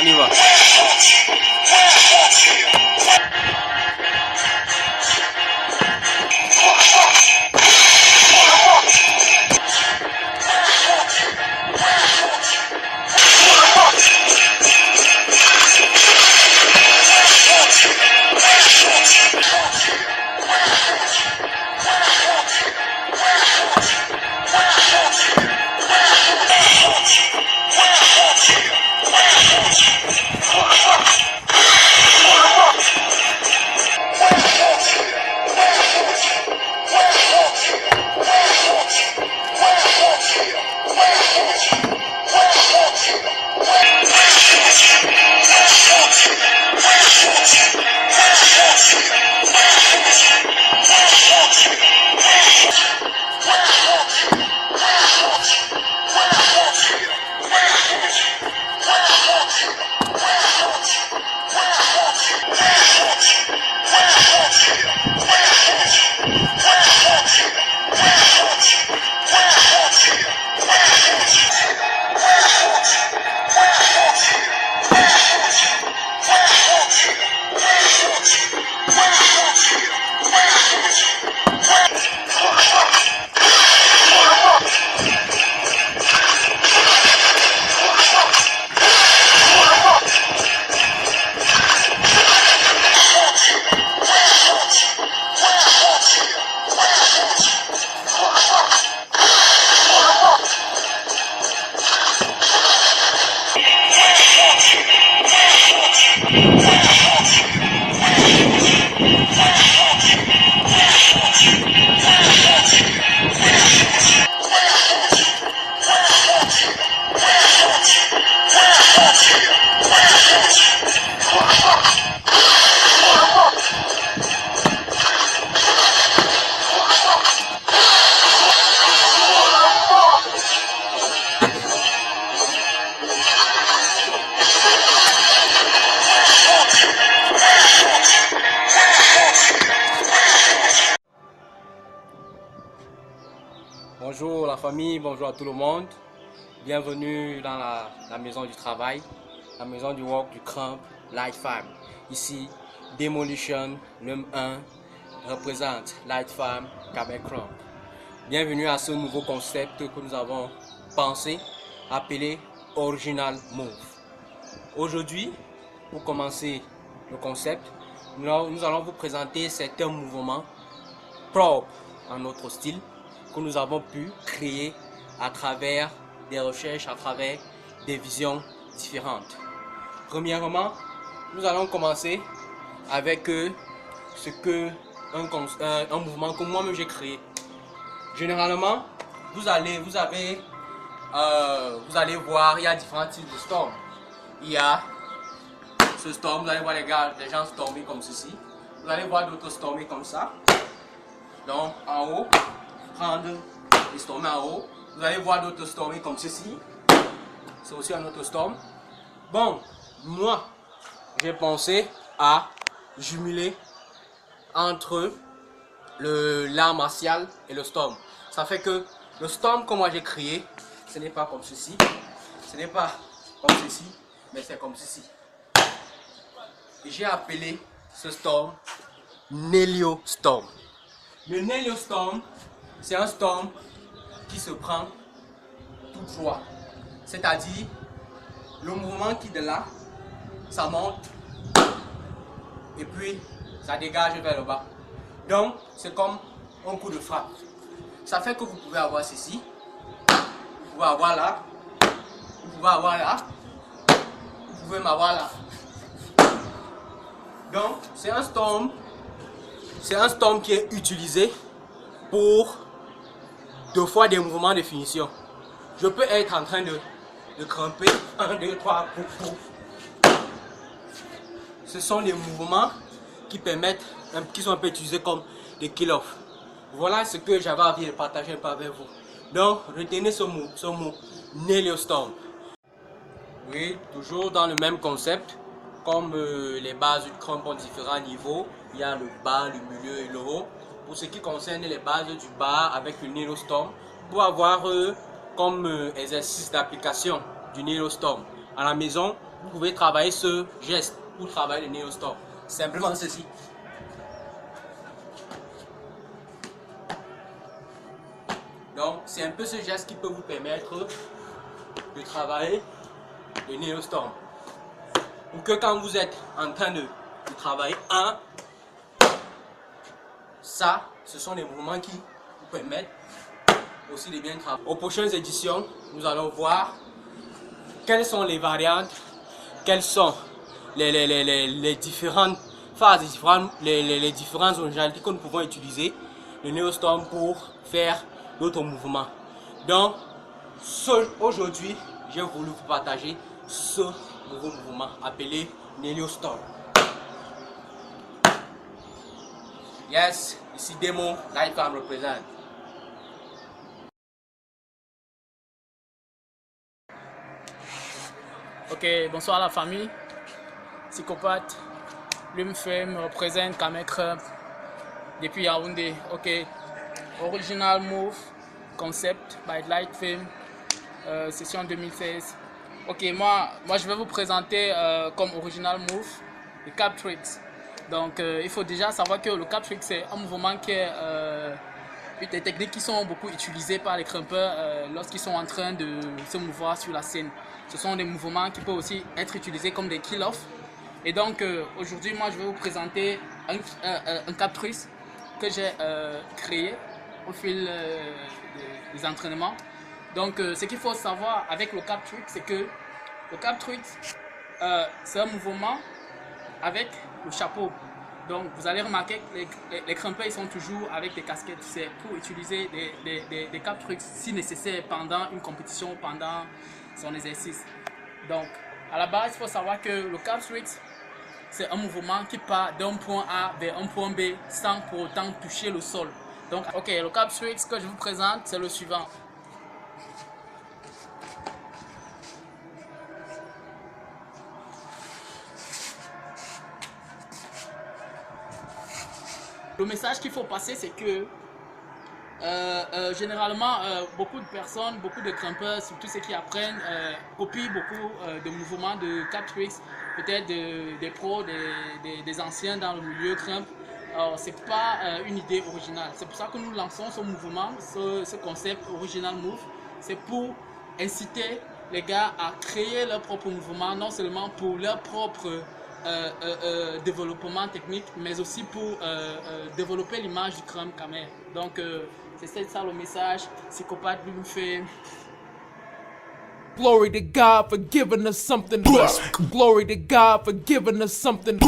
On y va. Bonjour la famille, bonjour à tout le monde. Bienvenue dans la maison du travail, la maison du work du cramp Light Farm. Ici, Demolition, numéro 1, représente Light Farm Québec Cramp. Bienvenue à ce nouveau concept que nous avons pensé, appelé Original Move. Aujourd'hui, pour commencer le concept, nous allons vous présenter certains mouvements propres à notre style que nous avons pu créer à travers des recherches, à travers des visions différentes. Premièrement, nous allons commencer avec un mouvement que moi-même j'ai créé. Généralement, vous allez voir, il y a différents types de storm. Il y a ce storm, vous allez voir les gens stormer comme ceci. Vous allez voir d'autres stormer comme ça. Donc en haut, prendre et stormer en haut. Vous allez voir d'autres stormer comme ceci. C'est aussi un autre storm. Bon, moi, j'ai pensé à jumeler entre l'art martial et le storm. Ça fait que le storm que moi j'ai créé, ce n'est pas comme ceci. Ce n'est pas comme ceci, mais c'est comme ceci. Et j'ai appelé ce storm Nelio Storm. Le Nelio Storm, c'est un storm qui se prend tout droit. C'est-à-dire, le mouvement qui est de là, ça monte et puis ça dégage vers le bas. Donc, c'est comme un coup de frappe. Ça fait que vous pouvez avoir ceci, vous pouvez avoir là, vous pouvez avoir là, vous pouvez m'avoir là. Donc, c'est un storm qui est utilisé pour deux fois des mouvements de finition. Je peux être en train de cramper, 1, 2, 3, pouf, pouf. Ce sont des mouvements qui sont un peu utilisés comme des kill-off. Voilà ce que j'avais envie de partager un peu avec vous. Donc, retenez ce mot, Nelio Storm. Oui, toujours dans le même concept. Comme les bases du cramp ont différents niveaux, il y a le bas, le milieu et le haut. Pour ce qui concerne les bases du bas avec le Nelio Storm, pour avoir comme exercice d'application du Nelio Storm à la maison, vous pouvez travailler ce geste pour travailler le néo-stop. Simplement ceci. Donc, c'est un peu ce geste qui peut vous permettre de travailler le néo-storm. Ou que quand vous êtes en train de travailler ça, ce sont des mouvements qui vous permettent aussi de bien travailler. Aux prochaines éditions, nous allons voir quelles sont les variantes, quelles sont les différentes phases, les différentes originalités que nous pouvons utiliser le néo-storm pour faire d'autres mouvements. Donc, aujourd'hui, j'ai voulu vous partager ce nouveau mouvement appelé néo-storm. Yes, ici Demo, Lifetime représente. Ok, bonsoir la famille. Psychopathe, Lumfem me représente Kamek Crump depuis Yaoundé. Ok, original move, concept by Light Film, session 2016. Ok, moi je vais vous présenter comme original move le Cap Tricks. Donc il faut déjà savoir que le Cap Tricks c'est un mouvement qui est des techniques qui sont beaucoup utilisées par les crumpers lorsqu'ils sont en train de se mouvoir sur la scène. Ce sont des mouvements qui peuvent aussi être utilisés comme des kill-off. Et donc aujourd'hui, moi je vais vous présenter un Cap Tricks que j'ai créé au fil des entraînements. Donc ce qu'il faut savoir avec le Cap Tricks, c'est que le Cap Tricks, c'est un mouvement avec le chapeau. Donc vous allez remarquer que les crumpers ils sont toujours avec des casquettes. C'est pour utiliser des Cap Tricks si nécessaire pendant une compétition, pendant son exercice. Donc à la base, il faut savoir que le Cap Tricks, c'est un mouvement qui part d'un point A vers un point B sans pour autant toucher le sol. Donc ok, le Cap Tricks que je vous présente, c'est le suivant. Le message qu'il faut passer, c'est que généralement, beaucoup de personnes, beaucoup de crumpers, surtout ceux qui apprennent, copient beaucoup de mouvements de Cap Tricks, peut-être des pros, des anciens dans le milieu crump. Alors, c'est pas une idée originale. C'est pour ça que nous lançons ce mouvement, ce concept original move. C'est pour inciter les gars à créer leur propre mouvement, non seulement pour leur propre développement technique, mais aussi pour développer l'image du crump Kamer. Donc c'est ça le message. Psychopathe lui fait. Glory to God for giving us something. Glory to God for giving us something.